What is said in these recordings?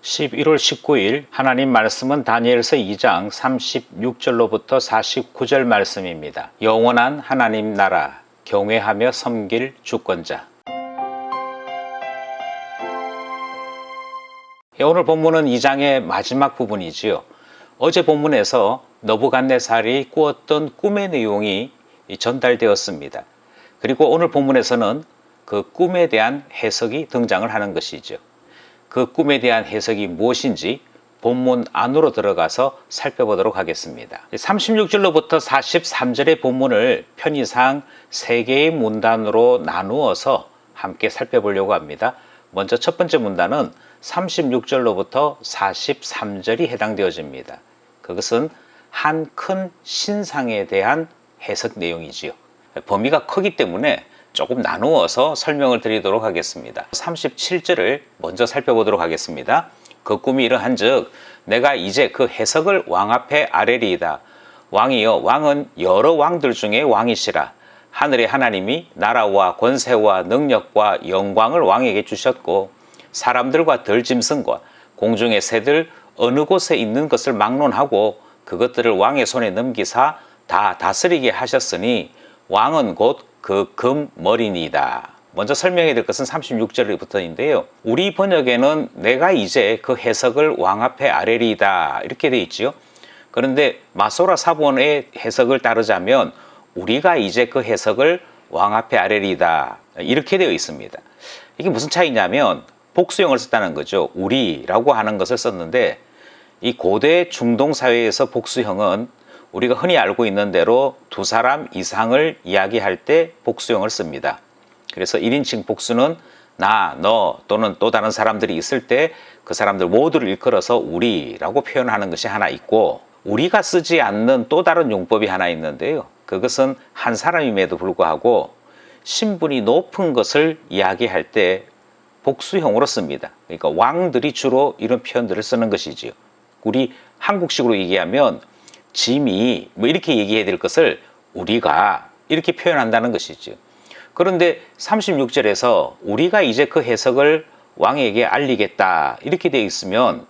11월 19일 하나님 말씀은 다니엘서 2장 36절로부터 49절 말씀입니다. 영원한 하나님 나라 경외하며 섬길 주권자. 오늘 본문은 2장의 마지막 부분이지요. 어제 본문에서 느부갓네살이 꾸었던 꿈의 내용이 전달되었습니다. 그리고 오늘 본문에서는 그 꿈에 대한 해석이 등장을 하는 것이죠. 그 꿈에 대한 해석이 무엇인지 본문 안으로 들어가서 살펴보도록 하겠습니다. 36절로부터 43절의 본문을 편의상 3개의 문단으로 나누어서 함께 살펴보려고 합니다. 먼저 첫 번째 문단은 36절로부터 43절이 해당되어집니다. 그것은 한 큰 신상에 대한 해석 내용이지요. 범위가 크기 때문에 조금 나누어서 설명을 드리도록 하겠습니다. 37절을 먼저 살펴보도록 하겠습니다. 그 꿈이 이러한즉 내가 이제 그 해석을 왕 앞에 아뢰리이다. 왕이여, 왕은 여러 왕들 중에 왕이시라. 하늘의 하나님이 나라와 권세와 능력과 영광을 왕에게 주셨고 사람들과 들짐승과 공중의 새들 어느 곳에 있는 것을 막론하고 그것들을 왕의 손에 넘기사 다 다스리게 하셨으니 왕은 곧 그 금머리니이다. 먼저 설명해야 될 것은 36절부터인데요. 우리 번역에는 내가 이제 그 해석을 왕 앞에 아뢰리이다 이렇게 되어 있지요. 그런데 마소라 사본의 해석을 따르자면 우리가 이제 그 해석을 왕 앞에 아뢰리이다 이렇게 되어 있습니다. 이게 무슨 차이냐면 복수형을 썼다는 거죠. 우리라고 하는 것을 썼는데 이 고대 중동 사회에서 복수형은 우리가 흔히 알고 있는 대로 두 사람 이상을 이야기할 때 복수형을 씁니다. 그래서 1인칭 복수는 나, 너 또는 또 다른 사람들이 있을 때 그 사람들 모두를 일컬어서 우리라고 표현하는 것이 하나 있고 우리가 쓰지 않는 또 다른 용법이 하나 있는데요. 그것은 한 사람임에도 불구하고 신분이 높은 것을 이야기할 때 복수형으로 씁니다. 그러니까 왕들이 주로 이런 표현들을 쓰는 것이지요. 우리 한국식으로 얘기하면 짐이 뭐 이렇게 얘기해야 될 것을 우리가 이렇게 표현한다는 것이죠. 그런데 36절에서 우리가 이제 그 해석을 왕에게 알리겠다 이렇게 되어 있으면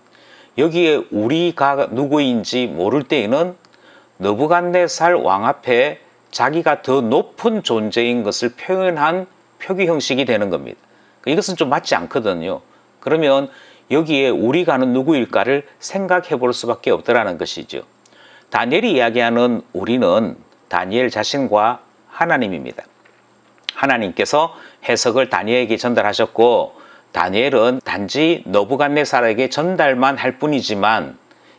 여기에 우리가 누구인지 모를 때에는 느부갓네살 왕 앞에 자기가 더 높은 존재인 것을 표현한 표기 형식이 되는 겁니다. 이것은 좀 맞지 않거든요. 그러면 여기에 우리가는 누구일까를 생각해 볼 수밖에 없더라는 것이죠. 다니엘이 이야기하는 우리는 다니엘 자신과 하나님입니다. 하나님께서 해석을 다니엘에게 전달하셨고 다니엘은 단지 느부갓네살에게 전달만 할 뿐이지만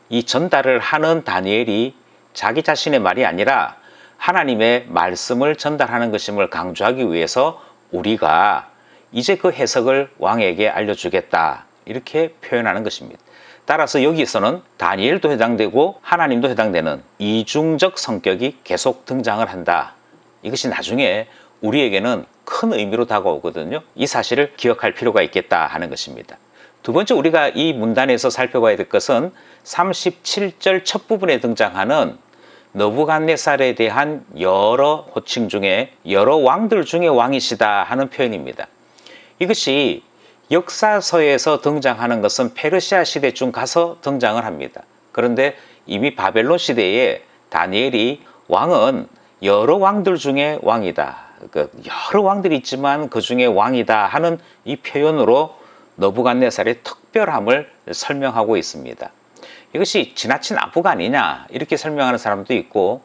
이 전달을 하는 다니엘이 자기 자신의 말이 아니라 하나님의 말씀을 전달하는 것임을 강조하기 위해서 우리가 이제 그 해석을 왕에게 알려주겠다 이렇게 표현하는 것입니다. 따라서 여기서는 다니엘도 해당되고 하나님도 해당되는 이중적 성격이 계속 등장을 한다. 이것이 나중에 우리에게는 큰 의미로 다가오거든요. 이 사실을 기억할 필요가 있겠다 하는 것입니다. 두 번째 우리가 이 문단에서 살펴봐야 될 것은 37절 첫 부분에 등장하는 느부갓네살에 대한 여러 호칭 중에 여러 왕들 중에 왕이시다 하는 표현입니다. 이것이 역사서에서 등장하는 것은 페르시아 시대쯤 가서 등장을 합니다. 그런데 이미 바벨론 시대에 다니엘이 왕은 여러 왕들 중에 왕이다. 여러 왕들이 있지만 그 중에 왕이다 하는 이 표현으로 느부갓네살의 특별함을 설명하고 있습니다. 이것이 지나친 아부가 아니냐 이렇게 설명하는 사람도 있고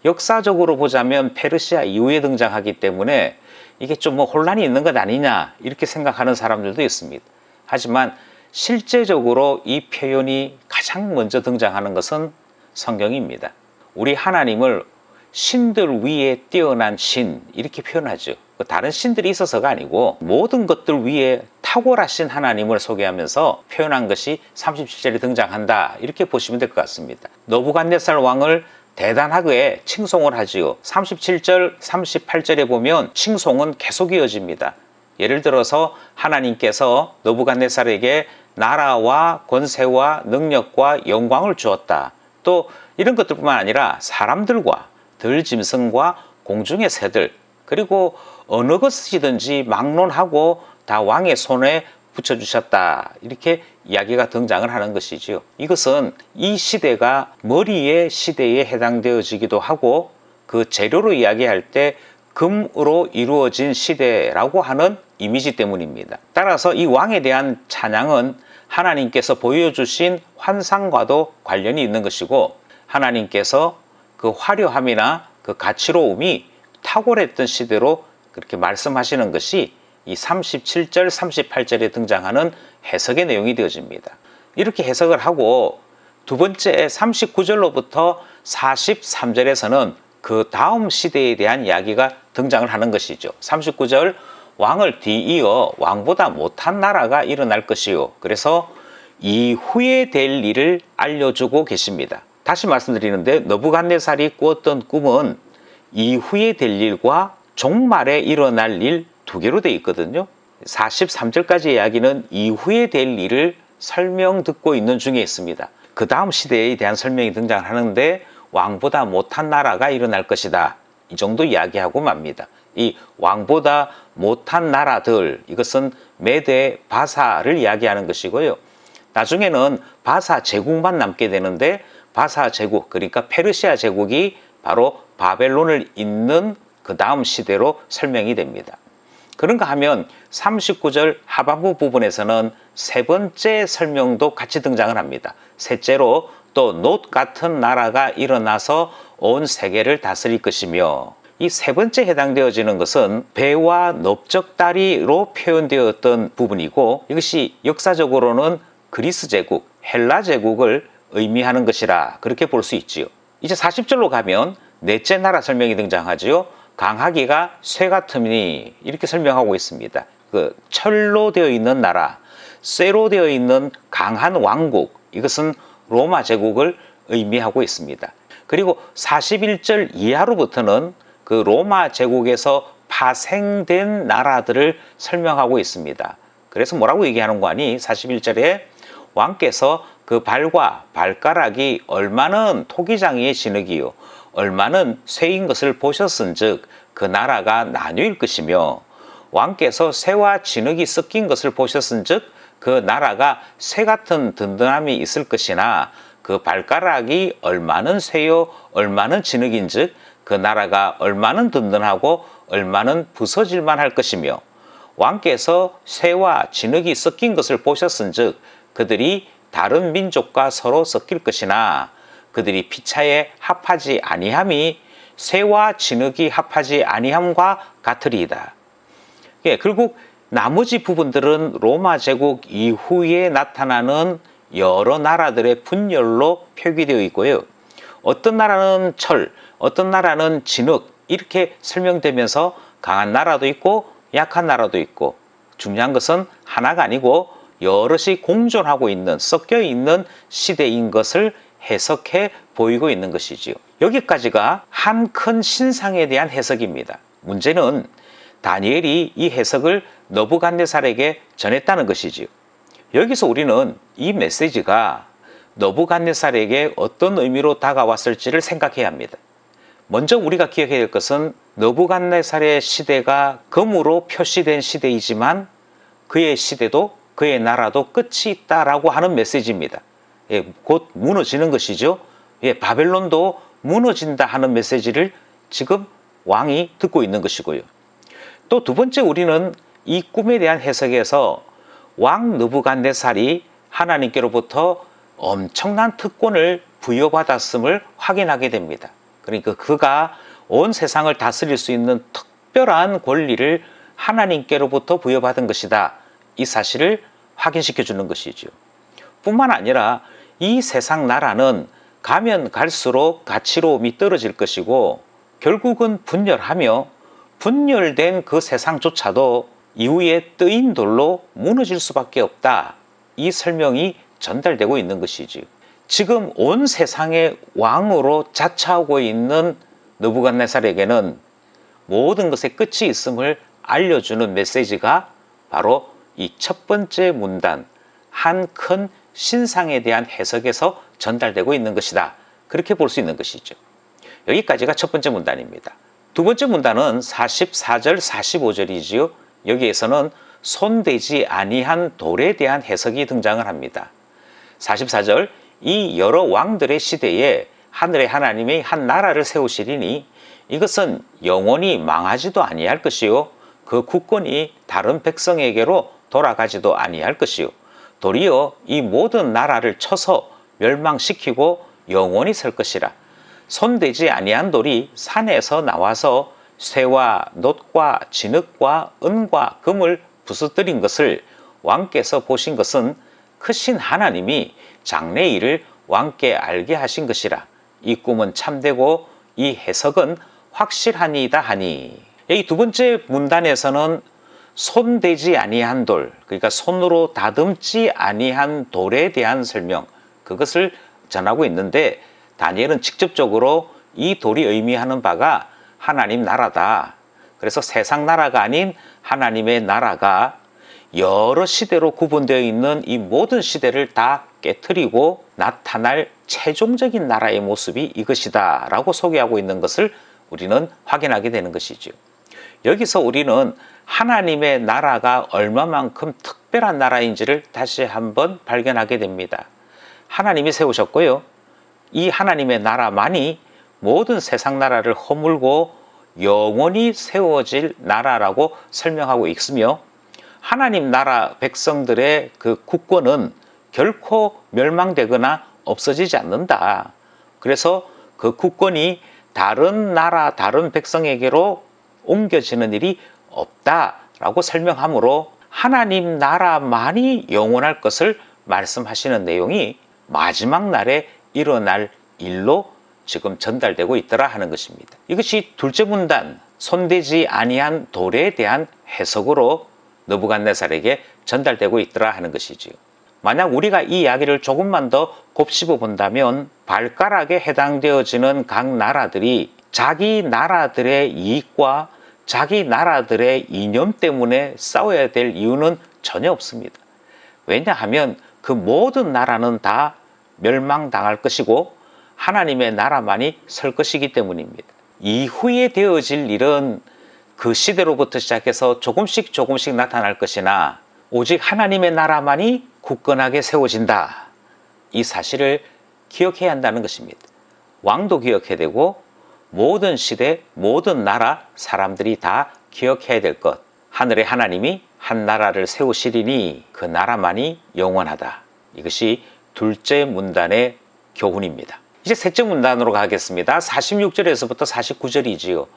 역사적으로 보자면 페르시아 이후에 등장하기 때문에 이게 좀 혼란이 있는 것 아니냐 이렇게 생각하는 사람들도 있습니다. 하지만 실제적으로 이 표현이 가장 먼저 등장하는 것은 성경입니다. 우리 하나님을 신들 위에 뛰어난 신 이렇게 표현하죠. 다른 신들이 있어서가 아니고 모든 것들 위에 탁월하신 하나님을 소개하면서 표현한 것이 37절에 등장한다 이렇게 보시면 될 것 같습니다. 느부갓네살 왕을 대단하게 칭송을 하지요. 37절, 38절에 보면 칭송은 계속 이어집니다. 예를 들어서 하나님께서 느부갓네살에게 나라와 권세와 능력과 영광을 주었다. 또 이런 것들뿐만 아니라 사람들과 들짐승과 공중의 새들 그리고 어느 것이든지 막론하고 다 왕의 손에 붙여주셨다. 이렇게 이야기가 등장을 하는 것이지요. 이것은 이 시대가 머리의 시대에 해당되어지기도 하고 그 재료로 이야기할 때 금으로 이루어진 시대라고 하는 이미지 때문입니다. 따라서 이 왕에 대한 찬양은 하나님께서 보여주신 환상과도 관련이 있는 것이고 하나님께서 그 화려함이나 그 가치로움이 탁월했던 시대로 그렇게 말씀하시는 것이 이 37절, 38절에 등장하는 해석의 내용이 되어집니다. 이렇게 해석을 하고 두 번째 39절로부터 43절에서는 그 다음 시대에 대한 이야기가 등장을 하는 것이죠. 39절 왕을 뒤이어 왕보다 못한 나라가 일어날 것이요. 그래서 이후에 될 일을 알려주고 계십니다. 다시 말씀드리는데 느부갓네살이 꾸었던 꿈은 이후에 될 일과 종말에 일어날 일 두 개로 되어 있거든요. 43절까지의 이야기는 이후에 될 일을 설명 듣고 있는 중에 있습니다. 그 다음 시대에 대한 설명이 등장하는데 왕보다 못한 나라가 일어날 것이다. 이 정도 이야기하고 맙니다. 이 왕보다 못한 나라들, 이것은 메대 바사를 이야기하는 것이고요. 나중에는 바사 제국만 남게 되는데 바사 제국, 그러니까 페르시아 제국이 바로 바벨론을 잇는 그 다음 시대로 설명이 됩니다. 그런가 하면 39절 하반부 부분에서는 세 번째 설명도 같이 등장을 합니다. 셋째로 또 놋 같은 나라가 일어나서 온 세계를 다스릴 것이며, 이 세 번째 해당되어지는 것은 배와 넓적다리로 표현되었던 부분이고 이것이 역사적으로는 그리스 제국, 헬라 제국을 의미하는 것이라 그렇게 볼 수 있지요. 이제 40절로 가면 넷째 나라 설명이 등장하지요. 강하기가 쇠 같으니 이렇게 설명하고 있습니다. 그 철로 되어 있는 나라, 쇠로 되어 있는 강한 왕국, 이것은 로마 제국을 의미하고 있습니다. 그리고 41절 이하로부터는 그 로마 제국에서 파생된 나라들을 설명하고 있습니다. 그래서 뭐라고 얘기하는 거 아니? 41절에 왕께서 그 발과 발가락이 얼마는 토기장이의 진흙이요 얼마는 쇠인 것을 보셨은즉 그 나라가 나뉠 것이며, 왕께서 쇠와 진흙이 섞인 것을 보셨은즉 그 나라가 쇠 같은 든든함이 있을 것이나 그 발가락이 얼마는 쇠요 얼마는 진흙인즉 그 나라가 얼마는 든든하고 얼마는 부서질만 할 것이며, 왕께서 쇠와 진흙이 섞인 것을 보셨은즉 그들이 다른 민족과 서로 섞일 것이나 그들이 피차에 합하지 아니함이 쇠와 진흙이 합하지 아니함과 같으리이다. 예, 결국 나머지 부분들은 로마 제국 이후에 나타나는 여러 나라들의 분열로 표기되어 있고요. 어떤 나라는 철, 어떤 나라는 진흙 이렇게 설명되면서 강한 나라도 있고 약한 나라도 있고, 중요한 것은 하나가 아니고 여럿이 공존하고 있는, 섞여 있는 시대인 것을 해석해 보이고 있는 것이지요. 여기까지가 한 큰 신상에 대한 해석입니다. 문제는 다니엘이 이 해석을 느부갓네살에게 전했다는 것이지요. 여기서 우리는 이 메시지가 느부갓네살에게 어떤 의미로 다가왔을지를 생각해야 합니다. 먼저 우리가 기억해야 될 것은 느부갓네살의 시대가 금으로 표시된 시대이지만 그의 시대도 그의 나라도 끝이 있다라고 하는 메시지입니다. 예, 곧 무너지는 것이죠. 예, 바벨론도 무너진다 하는 메시지를 지금 왕이 듣고 있는 것이고요. 또 두 번째, 우리는 이 꿈에 대한 해석에서 왕 느부갓네살이 하나님께로부터 엄청난 특권을 부여받았음을 확인하게 됩니다. 그러니까 그가 온 세상을 다스릴 수 있는 특별한 권리를 하나님께로부터 부여받은 것이다. 이 사실을 확인시켜 주는 것이죠. 뿐만 아니라 이 세상 나라는 가면 갈수록 가치로움이 떨어질 것이고 결국은 분열하며 분열된 그 세상조차도 이후에 뜨인 돌로 무너질 수밖에 없다. 이 설명이 전달되고 있는 것이지. 지금 온 세상의 왕으로 자처하고 있는 느부갓네살에게는 모든 것의 끝이 있음을 알려주는 메시지가 바로 이 첫 번째 문단, 한 큰 신상에 대한 해석에서 전달되고 있는 것이다. 그렇게 볼 수 있는 것이죠. 여기까지가 첫 번째 문단입니다. 두 번째 문단은 44절, 45절이지요. 여기에서는 손대지 아니한 돌에 대한 해석이 등장을 합니다. 44절 이 여러 왕들의 시대에 하늘의 하나님이 한 나라를 세우시리니 이것은 영원히 망하지도 아니할 것이요 그 국권이 다른 백성에게로 돌아가지도 아니할 것이요 도리어 이 모든 나라를 쳐서 멸망시키고 영원히 설 것이라. 손대지 아니한 돌이 산에서 나와서 쇠와 놋과 진흙과 은과 금을 부수뜨린 것을 왕께서 보신 것은 크신 하나님이 장래일을 왕께 알게 하신 것이라. 이 꿈은 참되고 이 해석은 확실하니이다 하니. 이 두 번째 문단에서는 손대지 아니한 돌, 그러니까 손으로 다듬지 아니한 돌에 대한 설명, 그것을 전하고 있는데 다니엘은 직접적으로 이 돌이 의미하는 바가 하나님 나라다. 그래서 세상 나라가 아닌 하나님의 나라가 여러 시대로 구분되어 있는 이 모든 시대를 다 깨트리고 나타날 최종적인 나라의 모습이 이것이다 라고 소개하고 있는 것을 우리는 확인하게 되는 것이죠. 여기서 우리는 하나님의 나라가 얼마만큼 특별한 나라인지를 다시 한번 발견하게 됩니다. 하나님이 세우셨고요. 이 하나님의 나라만이 모든 세상 나라를 허물고 영원히 세워질 나라라고 설명하고 있으며 하나님 나라 백성들의 그 국권은 결코 멸망되거나 없어지지 않는다. 그래서 그 국권이 다른 나라, 다른 백성에게로 옮겨지는 일이 없다라고 설명하므로 하나님 나라만이 영원할 것을 말씀하시는 내용이 마지막 날에 일어날 일로 지금 전달되고 있더라 하는 것입니다. 이것이 둘째 문단 손대지 아니한 돌에 대한 해석으로 느부갓네살에게 전달되고 있더라 하는 것이지요. 만약 우리가 이 이야기를 조금만 더 곱씹어 본다면 발가락에 해당되어지는 각 나라들이 자기 나라들의 이익과 자기 나라들의 이념 때문에 싸워야 될 이유는 전혀 없습니다. 왜냐하면 그 모든 나라는 다 멸망당할 것이고 하나님의 나라만이 설 것이기 때문입니다. 이후에 되어질 일은 그 시대로부터 시작해서 조금씩 나타날 것이나 오직 하나님의 나라만이 굳건하게 세워진다. 이 사실을 기억해야 한다는 것입니다. 왕도 기억해야 되고 모든 시대, 모든 나라 사람들이 다 기억해야 될 것. 하늘의 하나님이 한 나라를 세우시리니 그 나라만이 영원하다. 이것이 둘째 문단의 교훈입니다. 이제 셋째 문단으로 가겠습니다. 46절에서부터 49절이지요.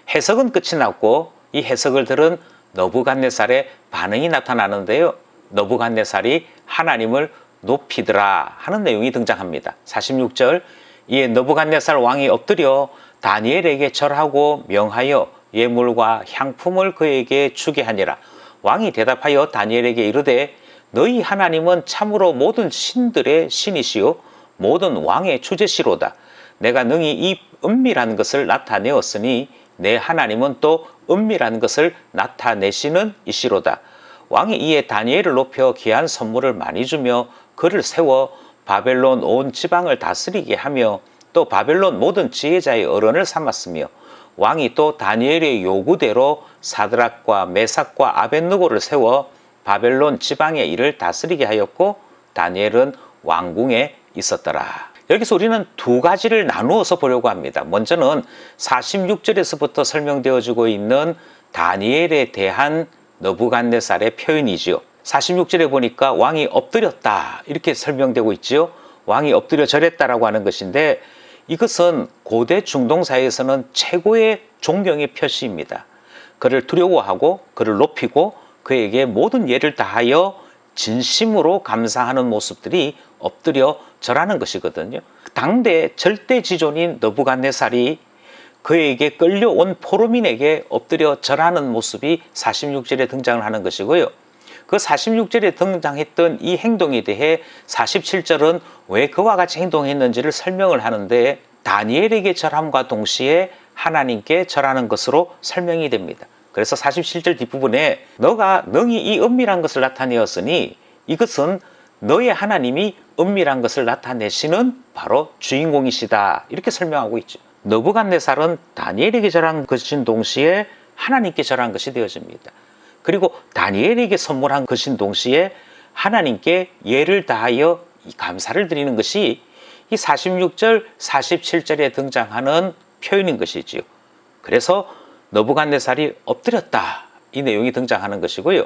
해석은 끝이 났고 이 해석을 들은 느부갓네살의 반응이 나타나는데요. 느부갓네살이 하나님을 높이더라 하는 내용이 등장합니다. 46절 이에 느부갓네살 왕이 엎드려 다니엘에게 절하고 명하여 예물과 향품을 그에게 주게 하니라. 왕이 대답하여 다니엘에게 이르되 너희 하나님은 참으로 모든 신들의 신이시요 모든 왕의 주제시로다. 내가 능히 이 은밀한 것을 나타내었으니 내 하나님은 또 은밀한 것을 나타내시는 이시로다. 왕이 이에 다니엘을 높여 귀한 선물을 많이 주며 그를 세워 바벨론 온 지방을 다스리게 하며 또 바벨론 모든 지혜자의 어른을 삼았으며 왕이 또 다니엘의 요구대로 사드락과 메삭과 아벳느고를 세워 바벨론 지방의 일을 다스리게 하였고 다니엘은 왕궁에 있었더라. 여기서 우리는 두 가지를 나누어서 보려고 합니다. 먼저는 46절에서부터 설명되어지고 있는 다니엘에 대한 느부갓네살의 표현이지요. 46절에 보니까 왕이 엎드렸다 이렇게 설명되고 있지요. 왕이 엎드려 절했다라고 하는 것인데 이것은 고대 중동사회에서는 최고의 존경의 표시입니다. 그를 두려워하고 그를 높이고 그에게 모든 예를 다하여 진심으로 감사하는 모습들이 엎드려 절하는 것이거든요. 당대 절대 지존인 느부갓네살이 그에게 끌려온 포로민에게 엎드려 절하는 모습이 46절에 등장을 하는 것이고요. 그 46절에 등장했던 이 행동에 대해 47절은 왜 그와 같이 행동했는지를 설명을 하는데 다니엘에게 절함과 동시에 하나님께 절하는 것으로 설명이 됩니다. 그래서 47절 뒷부분에 너가 능히 이 은밀한 것을 나타내었으니 이것은 너의 하나님이 은밀한 것을 나타내시는 바로 주인공이시다 이렇게 설명하고 있죠. 느부갓네살은 다니엘에게 절한 것인 동시에 하나님께 절한 것이 되어집니다. 그리고 다니엘에게 선물한 것인 동시에 하나님께 예를 다하여 감사를 드리는 것이 이 46절, 47절에 등장하는 표현인 것이지요. 그래서 느부갓네살이 엎드렸다, 이 내용이 등장하는 것이고요.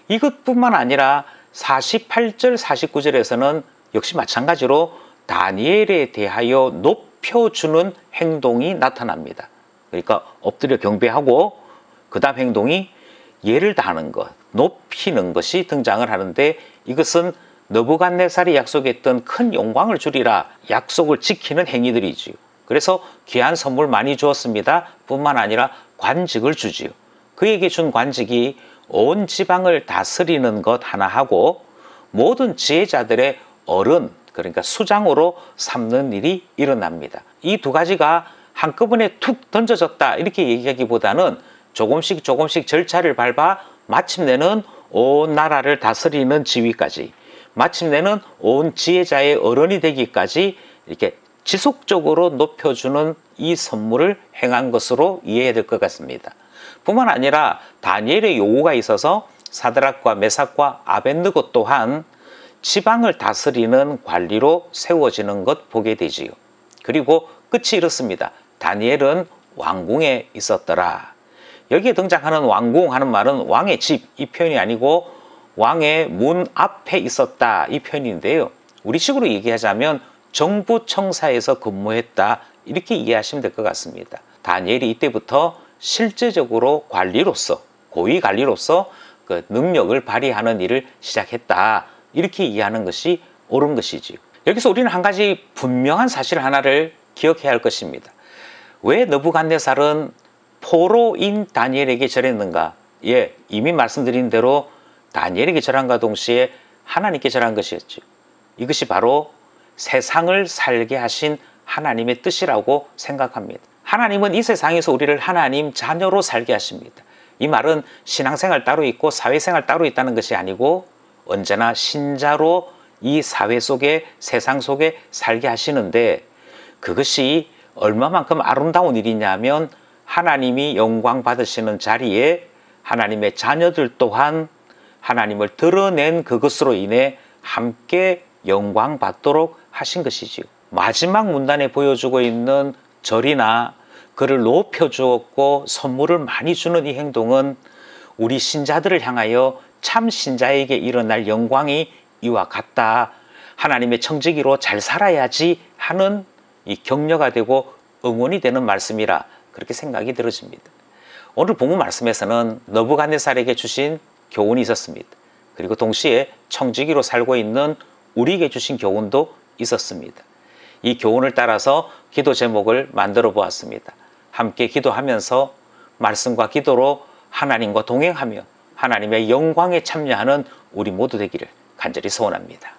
이것뿐만 아니라 48절, 49절에서는 역시 마찬가지로 다니엘에 대하여 높여주는 행동이 나타납니다. 그러니까 엎드려 경배하고 그 다음 행동이 예를 다하는 것, 높이는 것이 등장을 하는데, 이것은 느부갓네살이 약속했던 큰 영광을 주리라 약속을 지키는 행위들이지요. 그래서 귀한 선물 많이 주었습니다 뿐만 아니라 관직을 주지요. 그에게 준 관직이 온 지방을 다스리는 것 하나 하고 모든 지혜자들의 어른, 그러니까 수장으로 삼는 일이 일어납니다. 이 두 가지가 한꺼번에 툭 던져졌다 이렇게 얘기하기보다는 조금씩 절차를 밟아 마침내는 온 나라를 다스리는 지위까지, 마침내는 온 지혜자의 어른이 되기까지 이렇게 지속적으로 높여주는 이 선물을 행한 것으로 이해해야 될 것 같습니다. 뿐만 아니라 다니엘의 요구가 있어서 사드락과 메삭과 아벳느고 또한 지방을 다스리는 관리로 세워지는 것 보게 되지요. 그리고 끝이 이렇습니다. 다니엘은 왕궁에 있었더라. 여기에 등장하는 왕궁 하는 말은 왕의 집, 이 표현이 아니고 왕의 문 앞에 있었다, 이 표현인데요. 우리식으로 얘기하자면 정부 청사에서 근무했다, 이렇게 이해하시면 될 것 같습니다. 다니엘이 이때부터 실제적으로 관리로서, 고위 관리로서 그 능력을 발휘하는 일을 시작했다, 이렇게 이해하는 것이 옳은 것이지요. 여기서 우리는 한 가지 분명한 사실 하나를 기억해야 할 것입니다. 왜 느부갓네살은 포로인 다니엘에게 절했는가? 예, 이미 말씀드린 대로 다니엘에게 절함과 동시에 하나님께 절한 것이었죠. 이것이 바로 세상을 살게 하신 하나님의 뜻이라고 생각합니다. 하나님은 이 세상에서 우리를 하나님 자녀로 살게 하십니다. 이 말은 신앙생활 따로 있고 사회생활 따로 있다는 것이 아니고 언제나 신자로 이 사회 속에, 세상 속에 살게 하시는데, 그것이 얼마만큼 아름다운 일이냐면 하나님이 영광 받으시는 자리에 하나님의 자녀들 또한 하나님을 드러낸 그것으로 인해 함께 영광 받도록 하신 것이지요. 마지막 문단에 보여주고 있는 절이나 그를 높여주었고 선물을 많이 주는 이 행동은 우리 신자들을 향하여 참 신자에게 일어날 영광이 이와 같다, 하나님의 청지기로 잘 살아야지 하는 이 격려가 되고 응원이 되는 말씀이라 그렇게 생각이 들어집니다. 오늘 본문 말씀에서는 느부갓네살에게 주신 교훈이 있었습니다. 그리고 동시에 청지기로 살고 있는 우리에게 주신 교훈도 있었습니다. 이 교훈을 따라서 기도 제목을 만들어 보았습니다. 함께 기도하면서 말씀과 기도로 하나님과 동행하며 하나님의 영광에 참여하는 우리 모두 되기를 간절히 소원합니다.